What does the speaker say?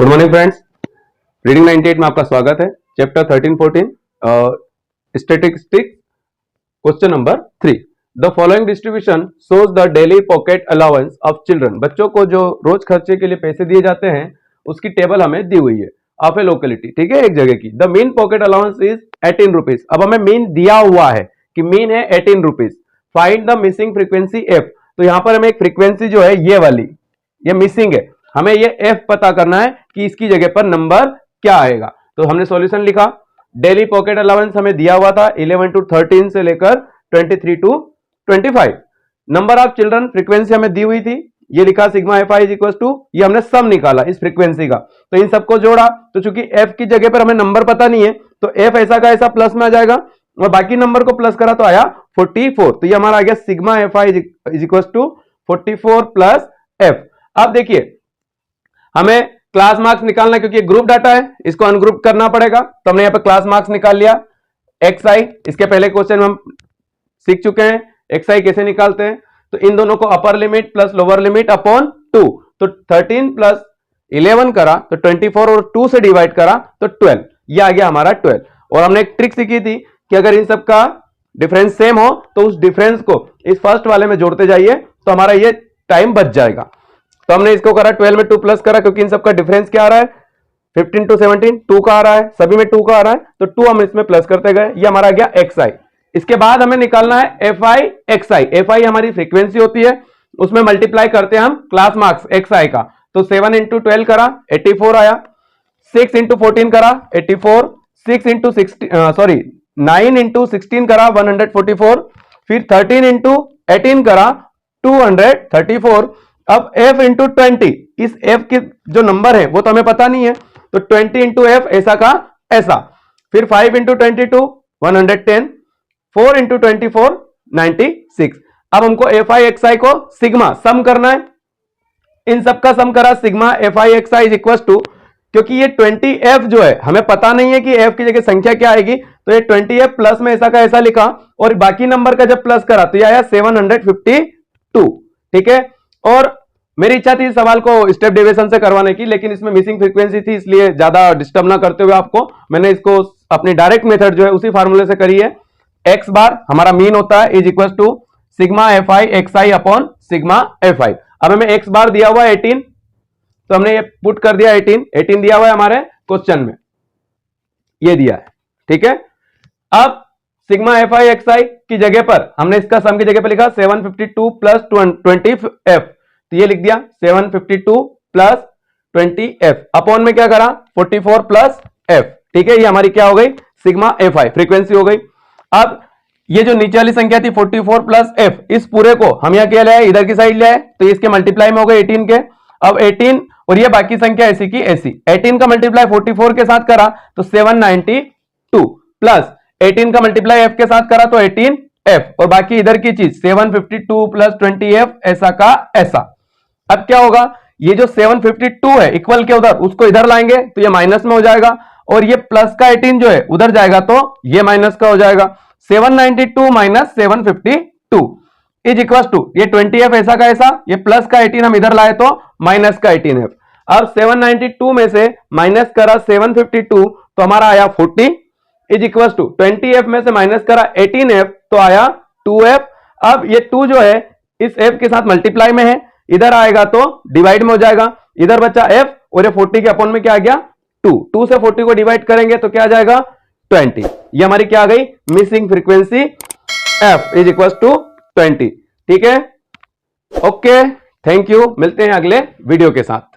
Good morning friends, reading 98 में आपका स्वागत है। Chapter 13-14 statistics, question number 3। The following distribution shows the daily pocket allowance of children. बच्चों को जो रोज खर्चे के लिए पैसे दिए जाते हैं उसकी टेबल हमें दी हुई है ऑफ ए लोकेलिटी, ठीक है, एक जगह की। The mean pocket allowance is 18 rupees. अब हमें मीन दिया हुआ है कि मीन है 18 rupees. Find the missing frequency F. तो यहां पर हमें एक फ्रीक्वेंसी जो है ये वाली, ये मिसिंग है, हमें ये एफ पता करना है कि इसकी जगह पर नंबर क्या आएगा। तो हमने सॉल्यूशन लिखा। डेली पॉकेट अलाउंस हमें दिया हुआ था 11 to 13 से लेकर 23 to 25। Number of children frequency हमें दी हुई थी, ये लिखा sigma f i is equal to, ये हमने सम निकाला इस फ्रीक्वेंसी का। तो इन सबको जोड़ा, तो चूंकि एफ की जगह पर हमें नंबर पता नहीं है तो एफ ऐसा का ऐसा प्लस में आ जाएगा और बाकी नंबर को प्लस करा तो आया 44। तो ये हमारा आ गया sigma f i is equal to 44 plus f. अब देखिए हमें क्लास मार्क्स निकालना है क्योंकि ग्रुप डाटा है, इसको अनग्रुप करना पड़ेगा। तो हमने यहाँ पे क्लास मार्क्स निकाल लिया। एक्स आई, इसके पहले क्वेश्चन में हम सीख चुके हैं एक्स आई कैसे निकालते हैं। तो इन दोनों को upper limit plus lower limit upon 2, तो 13 प्लस 11 करा तो 24 और 2 से डिवाइड करा तो 12, ये आ गया हमारा 12। और हमने एक ट्रिक सीखी थी कि अगर इन सब का डिफरेंस सेम हो तो उस डिफरेंस को इस फर्स्ट वाले में जोड़ते जाइए तो हमारा ये टाइम बच जाएगा। तो हमने इसको करा 12 में 2 प्लस करा क्योंकि इन सबका डिफरेंस क्या आ रहा है 15 to 17 2 का आ रहा है, सभी में 2 का आ रहा है, तो 2 हम इसमें प्लस करते गए, ये हमारा गया एक्स आई। इसके बाद हमें निकालना है F i x I. F I हमारी फ्रीक्वेंसी होती है, उसमें मल्टीप्लाई करते हैं हम क्लास मार्क्स एक्स आई का। तो 7 into 12 करा 84 आया, 6 into 14 करा 84, 9 into 16 करा 144, फिर 13 into 18 करा 234। अब f इंटू 20, इस f की जो नंबर है वो तो हमें पता नहीं है, तो 20 इंटू एफ ऐसा का ऐसा, फिर 5 इंटू 22 110, 4 इंटू 24 96। अब हमको एफ आई एक्स आई को सिग्मा सम करना है, इन सबका सम करा sigma f i x i is equal to, क्योंकि ये 20f जो है हमें पता नहीं है कि f की जगह संख्या क्या आएगी, तो ये 20f प्लस में ऐसा का ऐसा लिखा और बाकी नंबर का जब प्लस करा तो ये आया 752, ठीक है। और मेरी इच्छा थी इस सवाल को स्टेप डेविएशन से करवाने की, लेकिन इसमें मिसिंग फ्रीक्वेंसी थी, इसलिए ज्यादा डिस्टर्ब ना करते हुए आपको मैंने इसको अपनी डायरेक्ट मेथड जो है उसी फार्मूले से करी है। एक्स बार हमारा मीन होता है is equal to sigma f i x i upon sigma f i. अब हमें एक्स बार दिया हुआ है 18, तो हमने ये पुट कर दिया 18 दिया हुआ है हमारे क्वेश्चन में, ये दिया है, ठीक है। अब सिग्मा एफ आई एक्स आई की जगह पर हमने इसका सम की जगह पर लिखा 752 प्लस 20f, तो ये लिख दिया 752 प्लस 20f अपॉन में क्या करा 44 प्लस f, ठीक है। ये हमारी क्या हो गई सिग्मा एफ आई फ्रीक्वेंसी हो गई। अब ये जो नीचे वाली संख्या थी 44 प्लस f, इस पूरे को हम यहाँ क्या ले आए, इधर की साइड ले आए, तो इसके मल्टीप्लाई में हो गए 18 के। अब 18 और ये बाकी संख्या ऐसी की ऐसी, 18 का मल्टीप्लाई 44 के साथ करा तो 792 प्लस 18 का मल्टीप्लाई f के साथ करा तो 18f और बाकी इधर की चीज 752 प्लस 20f ऐसा का ऐसा। अब क्या होगा, ये जो 752 है इक्वल के उधर उसको इधर लाएंगे तो ये माइनस में हो जाएगा और ये प्लस का 18 जो है उधर जाएगा तो ये माइनस का हो जाएगा। 792 माइनस 752 इज इक्वल टू, ये 20f ऐसा का ऐसा, ये प्लस का 18 हम इधर लाए तो माइनस का 18f। अब 792 में से माइनस करा 752 तो हमारा आया 40 इज इक्वल टू 20f में से माइनस करा 18f तो आया 2f। अब ये 2 जो है इस f के साथ मल्टीप्लाई में है, इधर आएगा तो डिवाइड में हो जाएगा, इधर बचा f और ये 40 के अपॉन में क्या आ गया 2 से 40 को डिवाइड करेंगे तो क्या आ जाएगा 20। ये हमारी क्या आ गई missing frequency f is equal to 20, ठीक है। ओके, थैंक यू, मिलते हैं अगले वीडियो के साथ।